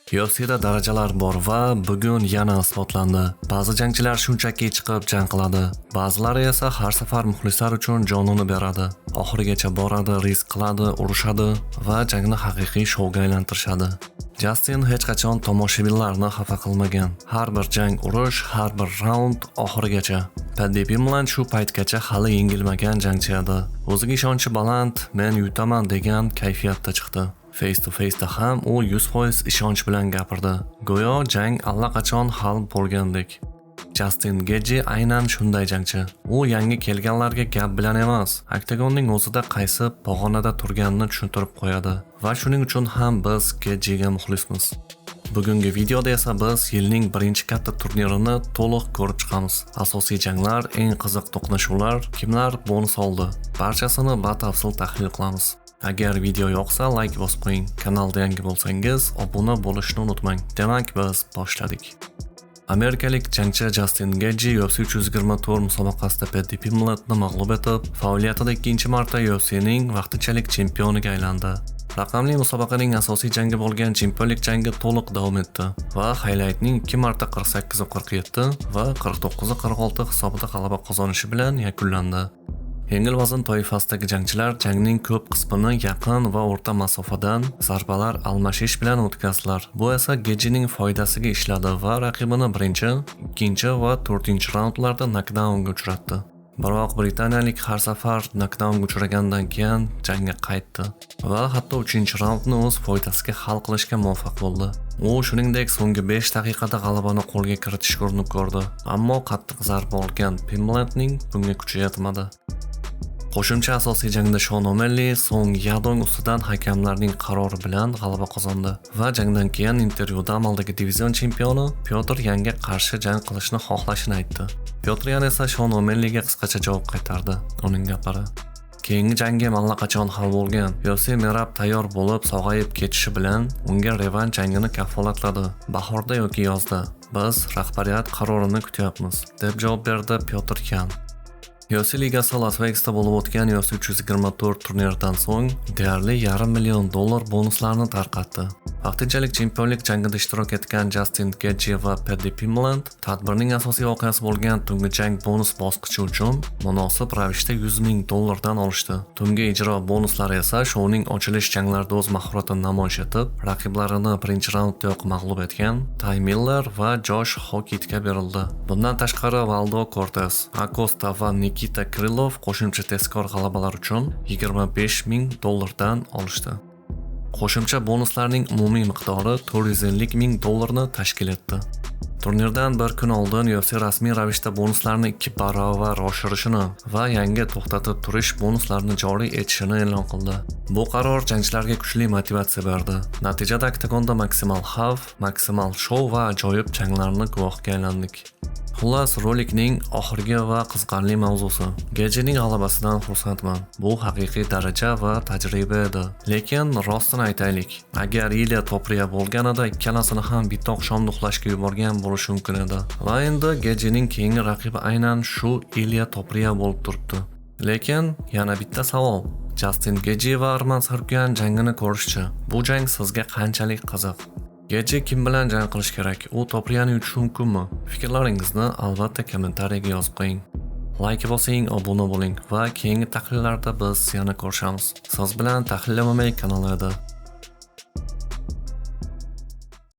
UFC'da darajalar bor va bugun yana isbotlandi. Ba'zi jangchilar shunchaki chiqib jang qiladi, ba'zilari esa har safar muxlislar uchun jonini beradi. Oxirigacha boradi, risk qiladi, urushadi va jangni haqiqiy shouga aylantirishadi. Jastin hech qachon tomoshabinlarni xafa qilmagan. Har bir jang urush, har bir raund oxirigacha. Paddy Pimblett shu paytgacha hali yengilmagan jangchi edi. O'ziga ishonchi baland, men yutaman degan kayfiyatda chiqdi. Face to face'da ham u 100% ishonch bilan gapirdi. Go'yo jang allaqachon hal bo'lgandek. Justin Gaethje aynan shunday jangchi. U yangi kelganlarga gap bilan emas, oktagonning o'zida qaysi pog'onada turganini tushuntirib qo'yadi va shuning uchun ham biz Gaethjega muxlismiz. Bugungi videoda esa biz yilning birinchi katta turnirini to'liq ko'rib chiqamiz. Asosiy janglar, eng qiziq to'qnashuvlar, kimlar bonus oldi, barchasini batafsil tahlil qilamiz. Agar video yoqsa, like bosib qo'ying. Kanalda yangi bo'lsangiz, obuna bo'lishni unutmang. Demak, biz boshladik. Amerikalik jangchi Justin Gaethje UFC 324 musobaqasida Paddy Pimblettni mag'lub etib, faoliyatida ikkinchi marta UFC'ning vaqtinchalik chempioniga aylandi. Raqamli musobaqaning asosiy jangi bo'lgan chempionlik jangi to'liq davom etdi va haylaytning 2 marta 48-47 va 49-46 hisobida g'alaba qozonishi bilan yakunlandi. Yengil vazn toifasidagi jangchilar jangning ko'p qismini yaqin va o'rta masofadan zarbalar almashish bilan o'tkazdilar. Bu esa Gaethjening foydasiga ishladi va raqibini birinchi, ikkinchi va to'rtinchi raundlarda nokdaunga uchratdi. Biroq britaniyalik har safar nokdaunga uchragandan keyin jangga qaytdi va hatto 3-raundni o'z foydasiga hal qilishga muvaffaq bo'ldi. U shuningdek so'nggi 5 daqiqada g'alabani qo'lga kiritishga urinib ko'rdi, ammo qattiq zarba olgan Pimblettning bunga kuchi yetmadi. Qo'shimcha asosiy jangda Sean O'Malley Song Yadong ustidan hakamlarning qarori bilan g'alaba qozondi va jangdan keyin intervyuda amaldagi divizion chempioni Pyotr Yanga qarshi jang qilishni xohlashini aytdi. Pyotr Yan esa Sean O'Malleyga qisqacha javob qaytardi. Uning gaplari: "Keyingi jangim allaqachon hal bo'lgan. UFC Merab tayyor bo'lib, sog'ayib ketishi bilan unga revansh jangini kafolatladi. Bahorda yoki yozda. Biz rahbariyat qarorini kutyapmiz", deb javob berdi Pyotr Yan. UFC ligasi Las Vegasda bo'lib o'tgan UFC 324 turniridan so'ng deyarli $500 million bonuslarni tarqatdi. Vaqtinchalik chempionlik jangida ishtirok etgan Justin Gaethje va Paddy Pimblett tadbirning asosiy voqeasi bo'lgan tungi jang bonus bosqichi uchun munosib ravishda $100 ming olishdi. Tungi ijro bonuslari esa shouning ochilish janglarida o'z mahoratini namoyish etib, raqiblarini birinchi raunddayoq mag'lub etgan Ty Miller va Josh Hockitga berildi. Bundan tashqari Valdo Cortez, Acosta va Nikita Krylov qo'shimcha tezkor g'alabalar uchun $25 ming olishdi. Qo'shimcha bonuslarning umumiy miqdori $450 ming ni tashkil etdi. Turnirdan bir kun oldin UFC rasmiy ravishda bonuslarni 2 barobar oshirishini va yangi to'xtatib turish bonuslarini joriy etishini e'lon qildi. Bu qaror jangchilarga kuchli motivatsiya berdi. Natijada oktagonda maksimal xavf, maksimal shou va ajoyib janglarni guvohga aylandik. Xullas, rolikning oxirgi va qiziqarli mavzusi. Gaethjening g'alabasidan xursandman. Bu haqiqiy daraja va tajriba edi. Lekin rostini aytaylik, agar Ilya Topuria bo'lganida ikkalasini ham bitta oqshomda uxlashga yuborgan bo'lishi mumkin edi. Va endi Gaethjening keyingi raqibi aynan shu Ilya Topuria bo'lib turibdi. Lekin yana bitta savol. Justin Gaethje va Arman Tsarukyan jangini ko'rishchi. Bu jang sizga qanchalik qiziq? Gaethje kim bilan jang qilish kerak? U Topuriani yutishi mumkinmi? Fikrlaringizni albatta kommentariyaga yozib qo'ying. Like bosing, obuna bo'ling va keyingi tahlillarda biz yana ko'rishamiz. Siz bilan Tahlil MMA kanali edi.